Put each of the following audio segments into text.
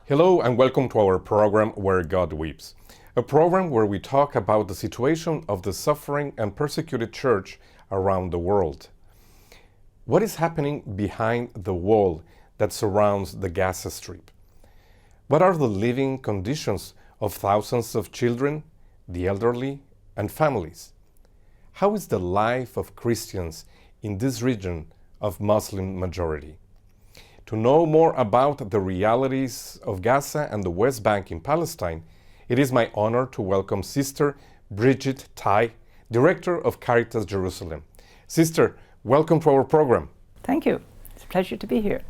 Hello and welcome to our program Where God Weeps, a program where we talk about the situation of the suffering and persecuted church around the world. What is happening behind the wall that surrounds the Gaza Strip? What are the living conditions of thousands of children, the elderly, and families? How is the life of Christians in this region of Muslim majority? To know more about the realities of Gaza and the West Bank in Palestine, it is my honor to welcome Sister Bridget Tighe, Director of Caritas Jerusalem. Sister, welcome to our program. Thank you. It's a pleasure to be here.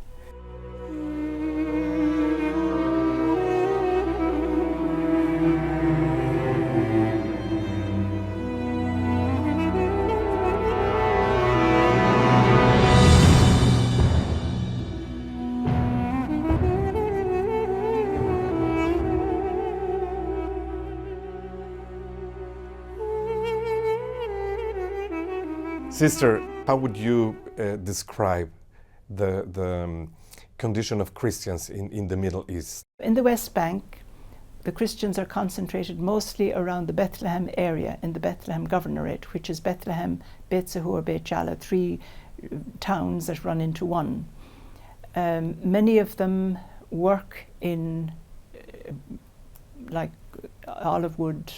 Sister, how would you describe the condition of Christians in the Middle East? In the West Bank, the Christians are concentrated mostly around the Bethlehem area, in the Bethlehem Governorate, which is Bethlehem, Beit Zahur, Beit Jala, three towns that run into one. Many of them work in like olive wood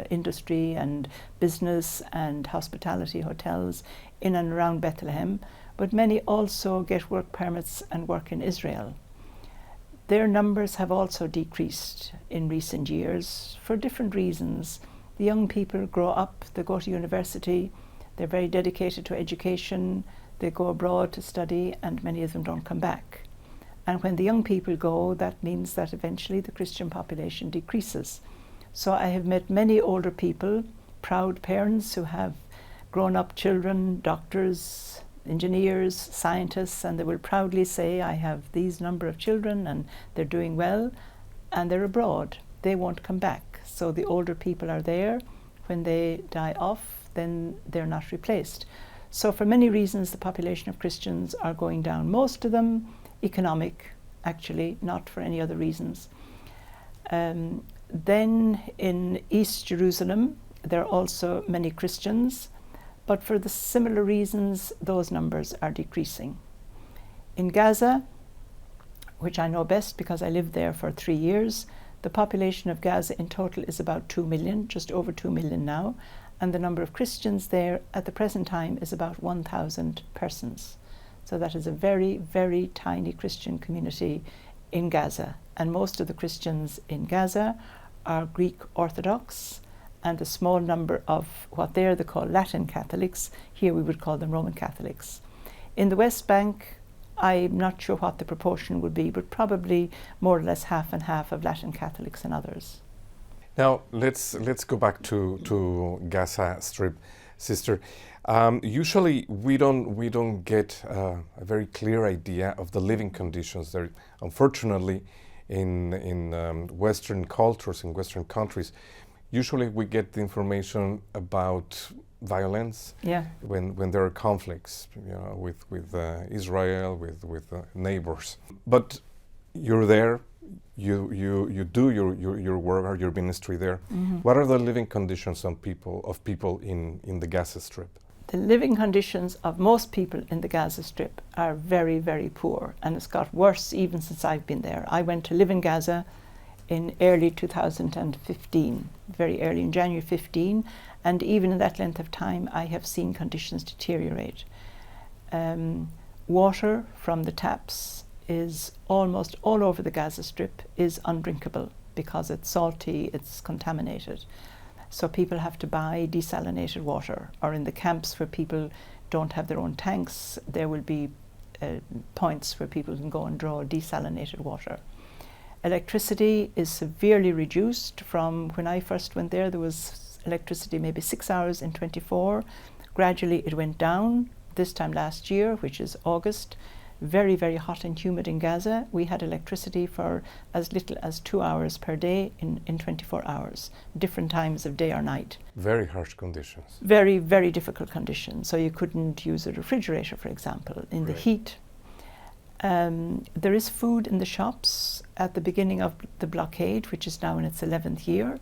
industry and business and hospitality hotels in and around Bethlehem, but many also get work permits and work in Israel. Their numbers have also decreased in recent years for different reasons. The young people grow up, they go to university, they're very dedicated to education, they go abroad to study, and many of them don't come back. And when the young people go, that means that eventually the Christian population decreases. So I have met many older people, proud parents who have grown up children, doctors, engineers, scientists, and they will proudly say, I have these number of children and they're doing well, and they're abroad. They won't come back. So the older people are there. When they die off, then they're not replaced. So for many reasons, the population of Christians are going down. Most of them economic, actually, not for any other reasons. Then in East Jerusalem, there are also many Christians, but for the similar reasons, those numbers are decreasing. In Gaza, which I know best because I lived there for 3 years, the population of Gaza in total is about 2 million, just over 2 million now, and the number of Christians there at the present time is about 1,000 persons. So that is a very, very tiny Christian community in Gaza. And most of the Christians in Gaza are Greek Orthodox, and a small number of what there they call Latin Catholics. Here we would call them Roman Catholics. In the West Bank, I'm not sure what the proportion would be, but probably more or less half and half of Latin Catholics and others. Now let's go back to Gaza Strip, Sister. Usually we don't get a very clear idea of the living conditions there. Unfortunately, in Western cultures, in Western countries, usually we get the information about violence when there are conflicts, with Israel, with neighbors. But you're there. You do your work or your ministry there. Mm-hmm. What are the living conditions of people in the Gaza Strip? The living conditions of most people in the Gaza Strip are very, very poor, and it's got worse even since I've been there. I went to live in Gaza in early 2015, very early in January 15, and even in that length of time I have seen conditions deteriorate. Water from the taps is almost all over the Gaza Strip is undrinkable because it's salty, it's contaminated. So people have to buy desalinated water, or in the camps where people don't have their own tanks, there will be points where people can go and draw desalinated water. Electricity is severely reduced. From when I first went there was electricity maybe 6 hours in 24. Gradually it went down. This time last year, which is August, very, very hot and humid in Gaza. We had electricity for as little as 2 hours per day in 24 hours, different times of day or night. Very harsh conditions. Very, very difficult conditions. So you couldn't use a refrigerator, for example, in the heat. There is food in the shops. At the beginning of the blockade, which is now in its 11th year,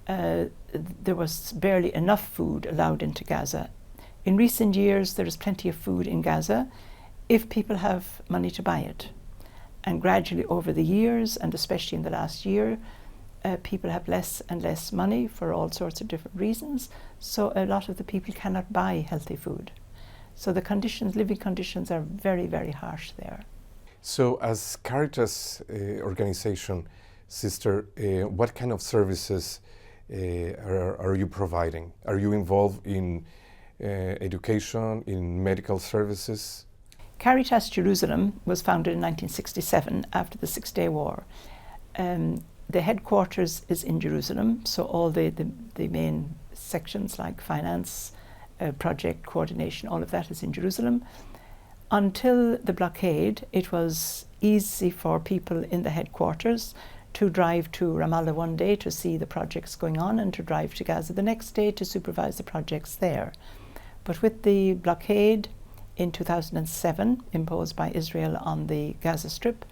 there was barely enough food allowed into Gaza. In recent years, there is plenty of food in Gaza if people have money to buy it. And gradually over the years, and especially in the last year, people have less and less money for all sorts of different reasons. So a lot of the people cannot buy healthy food. So the conditions, living conditions, are very, very harsh there. So as Caritas organization, Sister, what kind of services are you providing? Are you involved in education, in medical services? Caritas Jerusalem was founded in 1967 after the Six-Day War. The headquarters is in Jerusalem, so all the main sections like finance, project coordination, all of that is in Jerusalem. Until the blockade, it was easy for people in the headquarters to drive to Ramallah one day to see the projects going on and to drive to Gaza the next day to supervise the projects there. But with the blockade in 2007 imposed by Israel on the Gaza Strip,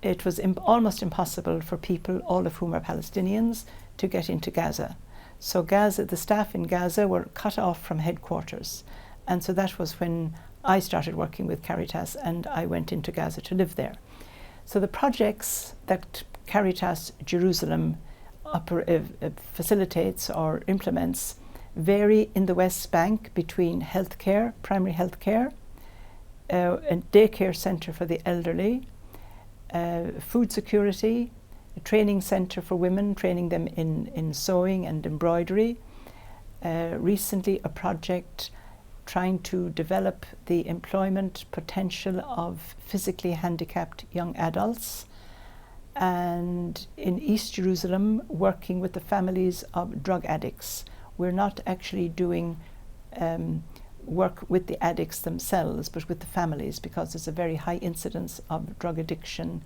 it was almost impossible for people, all of whom are Palestinians, to get into Gaza. So Gaza, the staff in Gaza were cut off from headquarters. And so that was when I started working with Caritas and I went into Gaza to live there. So the projects that Caritas Jerusalem facilitates or implements vary in the West Bank between healthcare, primary healthcare, a daycare centre for the elderly, food security, a training centre for women, training them in sewing and embroidery. Recently a project trying to develop the employment potential of physically handicapped young adults. And in East Jerusalem, working with the families of drug addicts. We're not actually doing work with the addicts themselves, but with the families, because there's a very high incidence of drug addiction,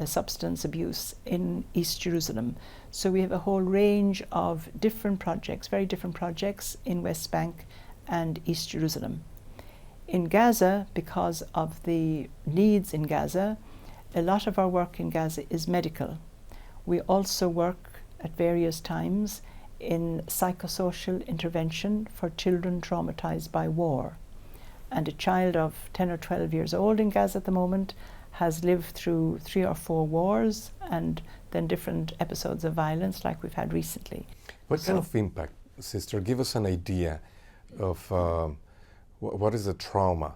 substance abuse in East Jerusalem. So we have a whole range of different projects, very different projects in West Bank and East Jerusalem. In Gaza, because of the needs in Gaza, a lot of our work in Gaza is medical. We also work at various times in psychosocial intervention for children traumatized by war. And a child of 10 or 12 years old in Gaza at the moment has lived through 3 or 4 wars and then different episodes of violence like we've had recently. What kind of impact, Sister? Give us an idea of what is the trauma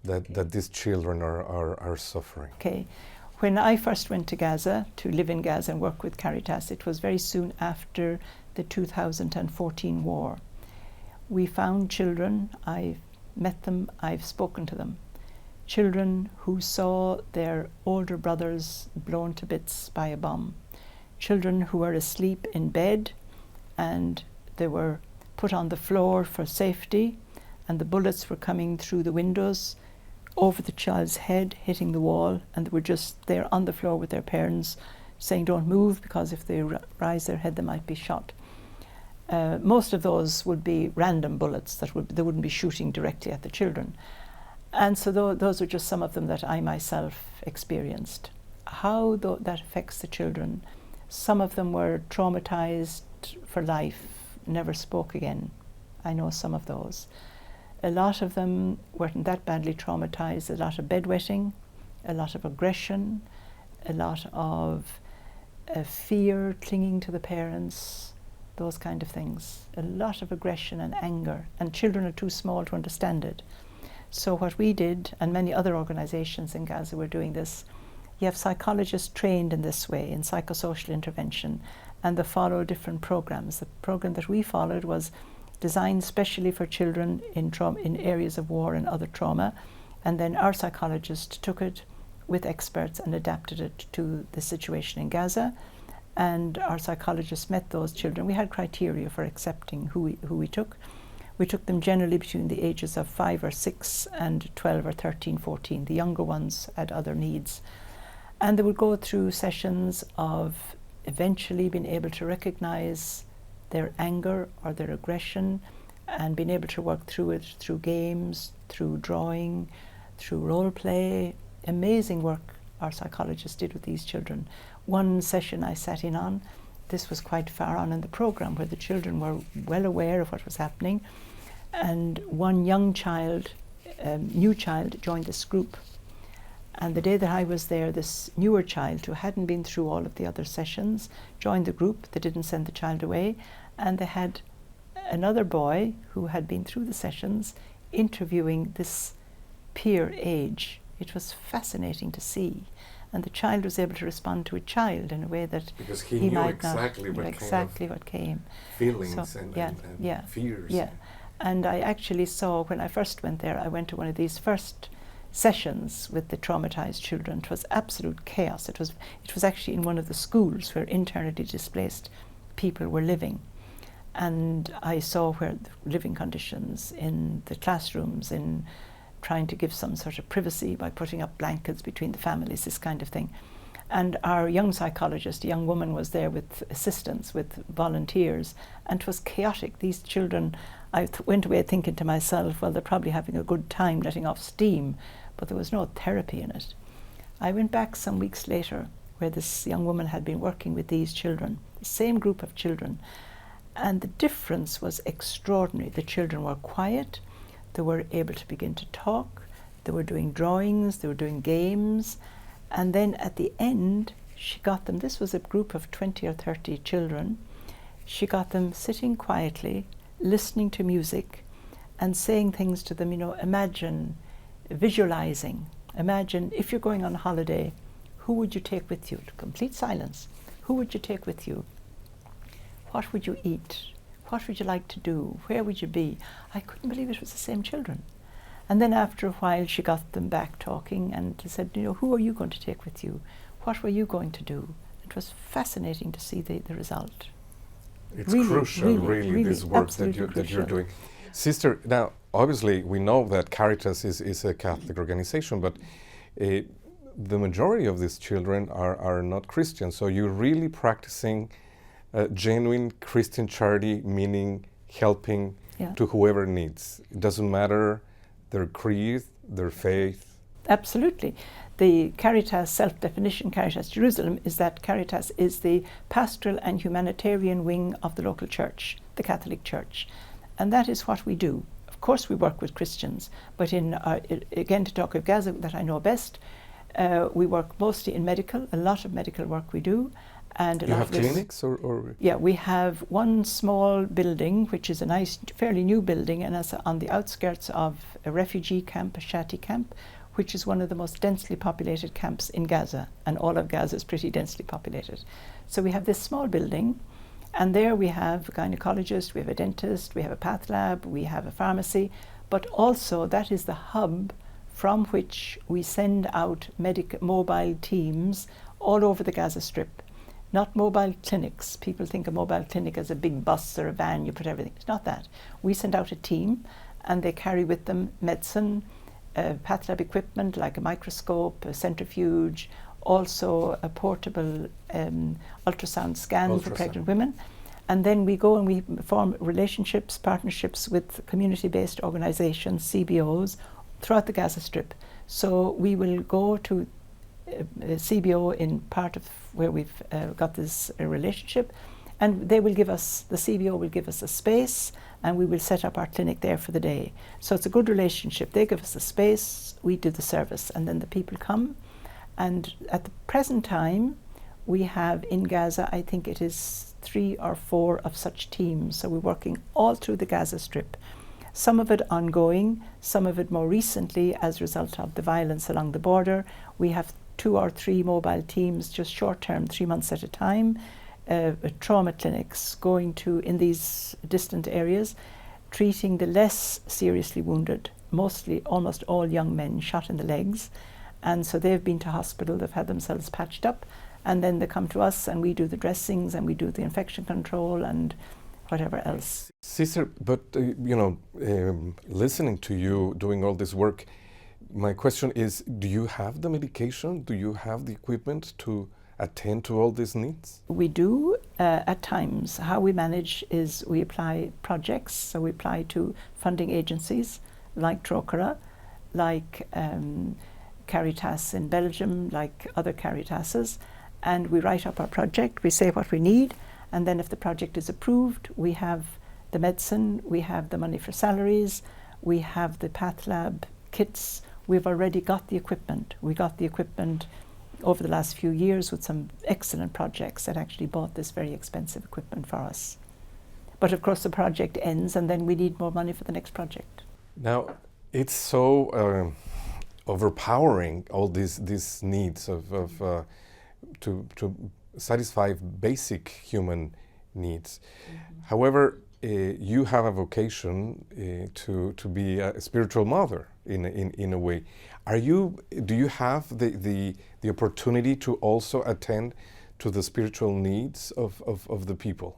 that these children are suffering. Okay. When I first went to Gaza, to live in Gaza and work with Caritas, it was very soon after the 2014 war. We found children, I've met them, I've spoken to them. Children who saw their older brothers blown to bits by a bomb. Children who were asleep in bed and they were put on the floor for safety and the bullets were coming through the windows over the child's head, hitting the wall, and they were just there on the floor with their parents saying don't move because if they rise their head they might be shot. Most of those would be random bullets they wouldn't be shooting directly at the children. And so those are just some of them that I myself experienced. How that affects the children. Some of them were traumatized for life, never spoke again. I know some of those. A lot of them weren't that badly traumatized. A lot of bedwetting, a lot of aggression, a lot of fear, clinging to the parents, those kind of things. A lot of aggression and anger, and children are too small to understand it. So what we did, and many other organizations in Gaza were doing this, you have psychologists trained in this way, in psychosocial intervention, and they follow different programs. The program that we followed was designed specially for children in areas of war and other trauma, and then our psychologist took it with experts and adapted it to the situation in Gaza, and our psychologists met those children. We had criteria for accepting who we took. We took them generally between the ages of 5 or 6 and 12 or 13, 14. The younger ones had other needs. And they would go through sessions of eventually being able to recognize their anger or their aggression and being able to work through it through games, through drawing, through role play, amazing work our psychologists did with these children. One session I sat in on, this was quite far on in the program, where the children were well aware of what was happening, and one young child, new child, joined this group. And the day that I was there, this newer child, who hadn't been through all of the other sessions, joined the group. They didn't send the child away, and they had another boy who had been through the sessions interviewing this peer age. It was fascinating to see, and the child was able to respond to a child in a way that because he knew might exactly not what exactly what came. Feelings So, and fears. Yeah, and I actually saw, when I first went there, I went to one of these first sessions with the traumatized children. It was absolute chaos. It was actually in one of the schools where internally displaced people were living, and I saw where the living conditions in the classrooms, in trying to give some sort of privacy by putting up blankets between the families, this kind of thing. And our young psychologist, a young woman, was there with assistants, with volunteers, and it was chaotic. These children, I went away thinking to myself, well, they're probably having a good time letting off steam, but there was no therapy in it. I went back some weeks later, where this young woman had been working with these children, the same group of children, and the difference was extraordinary. The children were quiet, they were able to begin to talk, they were doing drawings, they were doing games, and then at the end, she got them, this was a group of 20 or 30 children, she got them sitting quietly, listening to music, and saying things to them, imagine, visualizing. Imagine if you're going on holiday, who would you take with you? Complete silence. Who would you take with you? What would you eat? What would you like to do? Where would you be? I couldn't believe it was the same children. And then after a while, she got them back talking and said, who are you going to take with you? What were you going to do? It was fascinating to see the result. It's crucial, really, this work that you're doing. Sister, now, obviously, we know that Caritas is a Catholic organization, but the majority of these children are not Christian. So you're really practicing genuine Christian charity, meaning helping to whoever needs. It doesn't matter their creed, their faith. Absolutely. The Caritas self-definition, Caritas Jerusalem, is that Caritas is the pastoral and humanitarian wing of the local church, the Catholic Church. And that is what we do. Of course we work with Christians, but again, to talk of Gaza that I know best, we work mostly in medical, a lot of medical work we do. And you have clinics or? Yeah, we have one small building, which is a nice, fairly new building, and it's on the outskirts of a refugee camp, a Shati camp, which is one of the most densely populated camps in Gaza, and all of Gaza is pretty densely populated. So we have this small building, and there we have a gynecologist, we have a dentist, we have a path lab, we have a pharmacy, but also that is the hub from which we send out mobile teams all over the Gaza Strip. Not mobile clinics. People think a mobile clinic as a big bus or a van, you put everything. It's not that. We send out a team, and they carry with them medicine, path lab equipment like a microscope, a centrifuge, also a portable ultrasound scan for pregnant women. And then we go and we form relationships, partnerships with community-based organizations, CBOs, throughout the Gaza Strip. So we will go to a CBO in part of where we've got this relationship, and they will give us, the CBO will give us a space, and we will set up our clinic there for the day. So it's a good relationship. They give us the space, we do the service, and then the people come. And at the present time, we have in Gaza, I think it is 3 or 4 of such teams. So we're working all through the Gaza Strip. Some of it ongoing, some of it more recently as a result of the violence along the border. We have 2 or 3 mobile teams, just short term, 3 months at a time, trauma clinics going to, in these distant areas, treating the less seriously wounded, mostly almost all young men shot in the legs. And so they've been to hospital, they've had themselves patched up, and then they come to us and we do the dressings and we do the infection control and whatever else. Sister, but listening to you doing all this work, my question is, do you have the medication? Do you have the equipment to attend to all these needs? We do at times. How we manage is we apply projects, so we apply to funding agencies like Trocra, like Caritas in Belgium, like other Caritases, and we write up our project, we say what we need, and then if the project is approved, we have the medicine, we have the money for salaries, we have the path lab kits, we've already got the equipment. We got the equipment over the last few years with some excellent projects that actually bought this very expensive equipment for us. But of course the project ends and then we need more money for the next project. Now, it's so overpowering, all these needs to satisfy basic human needs. Mm-hmm. However, you have a vocation to be a spiritual mother in a way. Do you have the opportunity to also attend to the spiritual needs of the people?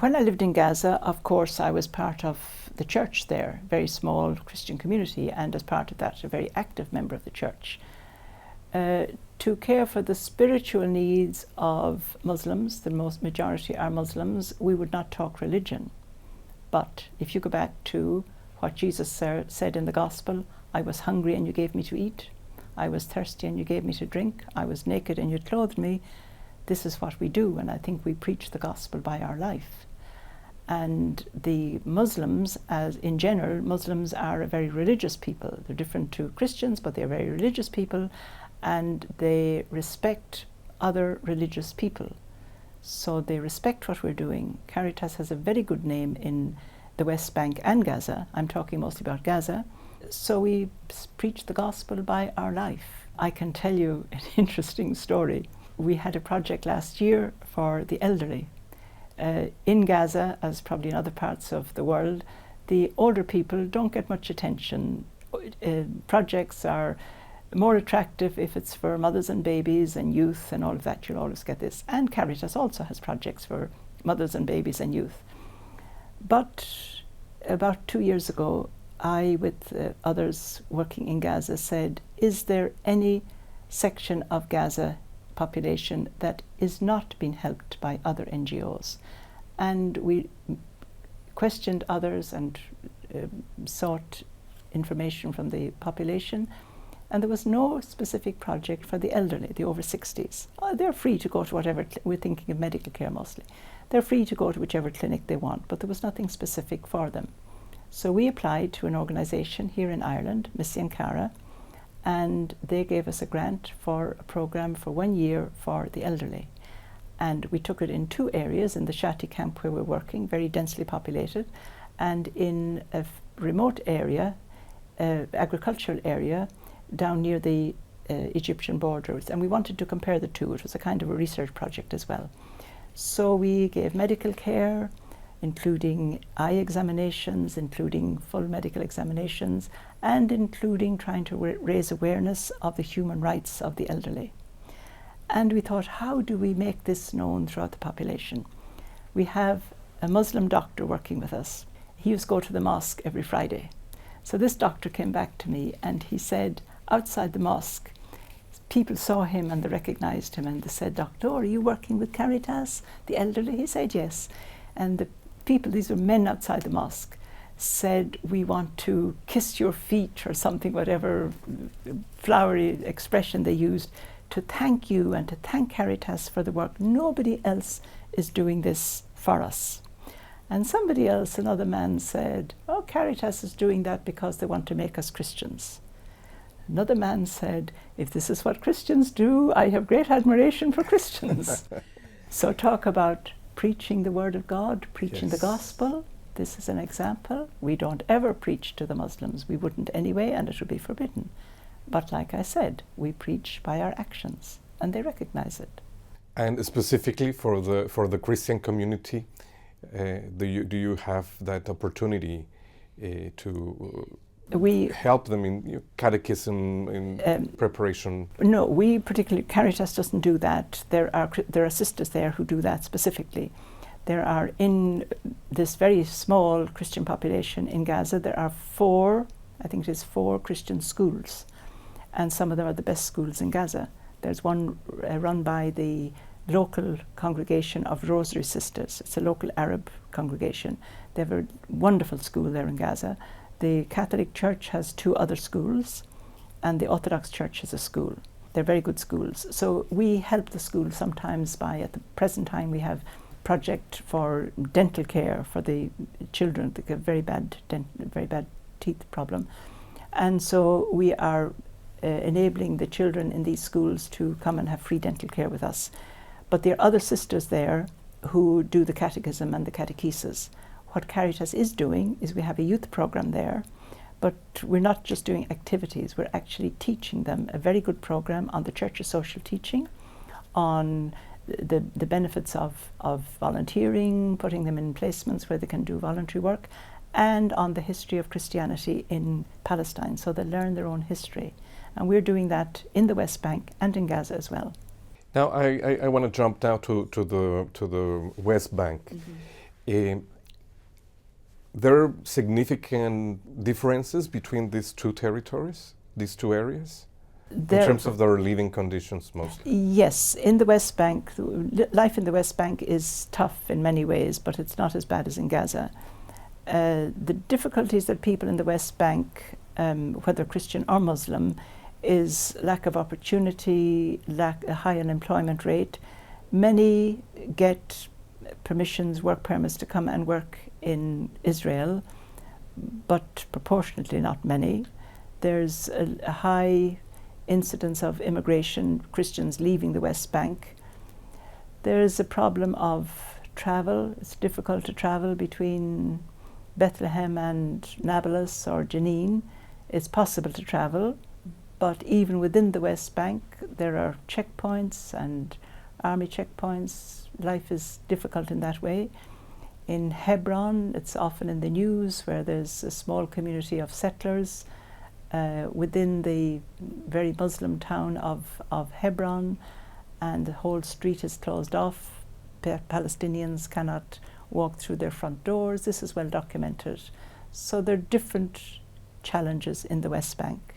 When I lived in Gaza, of course, I was part of the church there, very small Christian community, and as part of that, a very active member of the church. To care for the spiritual needs of Muslims, the most majority are Muslims, we would not talk religion. But if you go back to what Jesus said in the Gospel, I was hungry and you gave me to eat, I was thirsty and you gave me to drink, I was naked and you clothed me, this is what we do, and I think we preach the Gospel by our life. And the Muslims, as in general, Muslims are a very religious people. They're different to Christians, but they're very religious people, and they respect other religious people. So they respect what we're doing. Caritas has a very good name in the West Bank and Gaza. I'm talking mostly about Gaza. So we preach the Gospel by our life. I can tell you an interesting story. We had a project last year for the elderly. In Gaza, as probably in other parts of the world, the older people don't get much attention. Projects are more attractive if it's for mothers and babies and youth and all of that. You'll always get this. And Caritas also has projects for mothers and babies and youth. But about 2 years ago, I, with others working in Gaza, said, is there any section of Gaza population that is not being helped by other NGOs? And we questioned others and sought information from the population, and there was no specific project for the elderly, the over 60s. They're free to go to whatever, we're thinking of medical care mostly. They're free to go to whichever clinic they want, but there was nothing specific for them. So we applied to an organisation here in Ireland, Missiankara, and they gave us a grant for a programme for 1 year for the elderly. And we took it in 2 areas, in the Shati camp where we're working, very densely populated, and in a remote area, agricultural area, down near the Egyptian borders. And we wanted to compare the two. It was a kind of a research project as well. So we gave medical care, including eye examinations, including full medical examinations, and including trying to raise awareness of the human rights of the elderly. And we thought, how do we make this known throughout the population? We have a Muslim doctor working with us. He used to go to the mosque every Friday. So this doctor came back to me and he said, outside the mosque, people saw him and they recognized him and they said, Doctor, are you working with Caritas, the elderly? He said, yes. And the people, these were men outside the mosque, said, we want to kiss your feet or something, whatever flowery expression they used, to thank you and to thank Caritas for the work. Nobody else is doing this for us. And somebody else, another man, said, oh, Caritas is doing that because they want to make us Christians. Another man said, if this is what Christians do, I have great admiration for Christians. So talk about preaching the word of God, preaching the gospel. This is an example. We don't ever preach to the Muslims. We wouldn't anyway, and it would be forbidden. But like I said, we preach by our actions, and they recognize it. And specifically for the Christian community, do you have that opportunity to help them in catechism, in preparation? No, we particularly, Caritas doesn't do that. There are sisters there who do that specifically. There are, in this very small Christian population in Gaza, there are 4 Christian schools. And some of them are the best schools in Gaza. There's one run by the local congregation of Rosary Sisters. It's a local Arab congregation. They have a wonderful school there in Gaza. The Catholic Church has 2 other schools, and the Orthodox Church has a school. They're very good schools. So we help the school sometimes by, at the present time, we have project for dental care for the children that get very bad teeth problem. And so we are enabling the children in these schools to come and have free dental care with us. But there are other sisters there who do the catechism and the catechesis. What Caritas is doing is we have a youth program there, but we're not just doing activities, we're actually teaching them a very good program on the Church's social teaching, on the benefits of volunteering, putting them in placements where they can do voluntary work, and on the history of Christianity in Palestine, so they learn their own history. And we're doing that in the West Bank and in Gaza as well. Now I want to jump now to the West Bank. There are significant differences between these two territories, these two areas, in terms of their living conditions mostly? Yes, in the West Bank, life in the West Bank is tough in many ways, but it's not as bad as in Gaza. The difficulties that people in the West Bank, whether Christian or Muslim, is lack of opportunity, a high unemployment rate. Many get permissions, work permits to come and work in Israel, but proportionately not many. There's a high incidence of immigration, Christians leaving the West Bank. There's a problem of travel. It's difficult to travel between Bethlehem and Nablus or Jenin. It's possible to travel, but even within the West Bank, there are checkpoints and army checkpoints. Life is difficult in that way. In Hebron, it's often in the news where there's a small community of settlers within the very Muslim town of Hebron, and the whole street is closed off. Palestinians cannot walk through their front doors. This is well documented. So there are different challenges in the West Bank.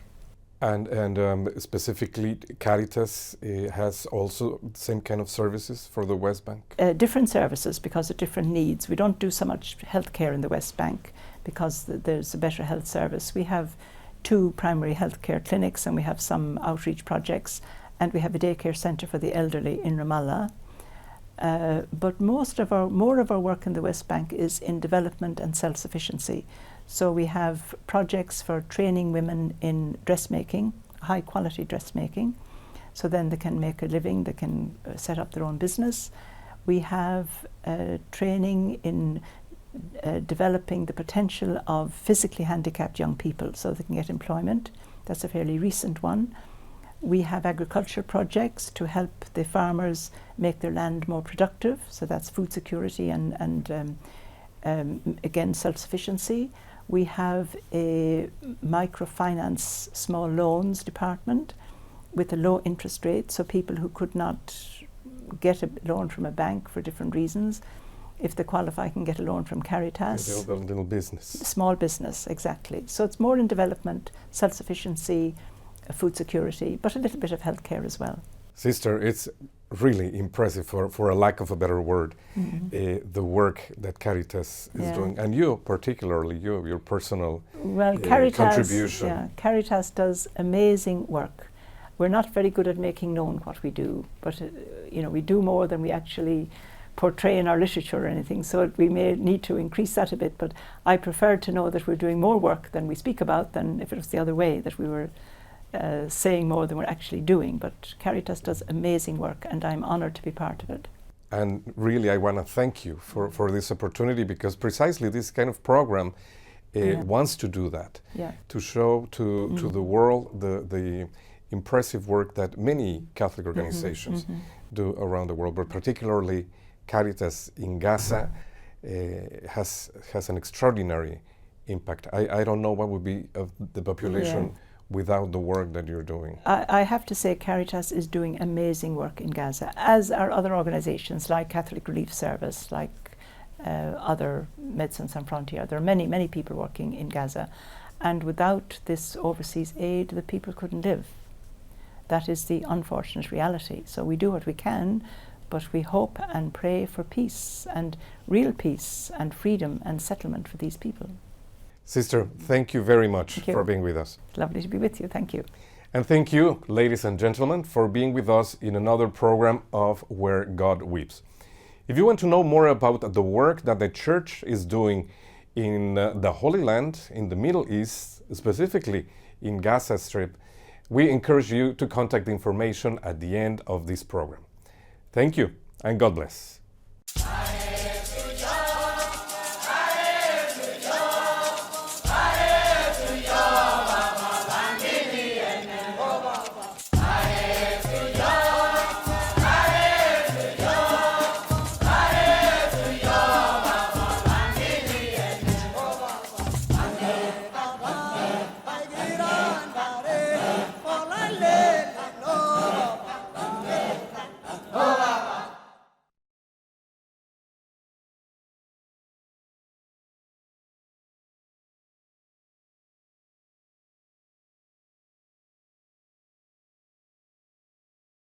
And specifically, Caritas has also the same kind of services for the West Bank? Different services because of different needs. We don't do so much healthcare in the West Bank because there's a better health service. We have 2 primary healthcare clinics, and we have some outreach projects, and we have a daycare centre for the elderly in Ramallah. But more of our work in the West Bank is in development and self-sufficiency. So we have projects for training women in dressmaking, high quality dressmaking, so then they can make a living, they can set up their own business. We have training in developing the potential of physically handicapped young people so they can get employment. That's a fairly recent one. We have agriculture projects to help the farmers make their land more productive, so that's food security and again self-sufficiency. We have a microfinance small loans department with a low interest rate, so people who could not get a loan from a bank for different reasons, if they qualify, can get a loan from Caritas. A little business. Small business, exactly. So it's more in development, self-sufficiency, food security, but a little bit of healthcare as well. Sister, it's really impressive, for a lack of a better word, the work that Caritas is doing, and you particularly, your personal contribution. Yeah, Caritas does amazing work. We're not very good at making known what we do, but we do more than we actually portray in our literature or anything, so we may need to increase that a bit, but I prefer to know that we're doing more work than we speak about than if it was the other way, that we were saying more than we're actually doing. But Caritas does amazing work, and I'm honoured to be part of it. And really, I want to thank you for this opportunity, because precisely this kind of program wants to do that, to show to the world the impressive work that many Catholic organizations do around the world, but particularly Caritas in Gaza has an extraordinary impact. I don't know what would be of the population without the work that you're doing. I have to say Caritas is doing amazing work in Gaza, as are other organizations like Catholic Relief Service, like other Médecins Sans Frontières. There are many, many people working in Gaza, and without this overseas aid, the people couldn't live. That is the unfortunate reality. So we do what we can, but we hope and pray for peace, and real peace and freedom and settlement for these people. Sister, thank you very much for being with us. It's lovely to be with you. Thank you. And thank you, ladies and gentlemen, for being with us in another program of Where God Weeps. If you want to know more about the work that the Church is doing in the Holy Land, in the Middle East, specifically in Gaza Strip, we encourage you to contact the information at the end of this program. Thank you, and God bless.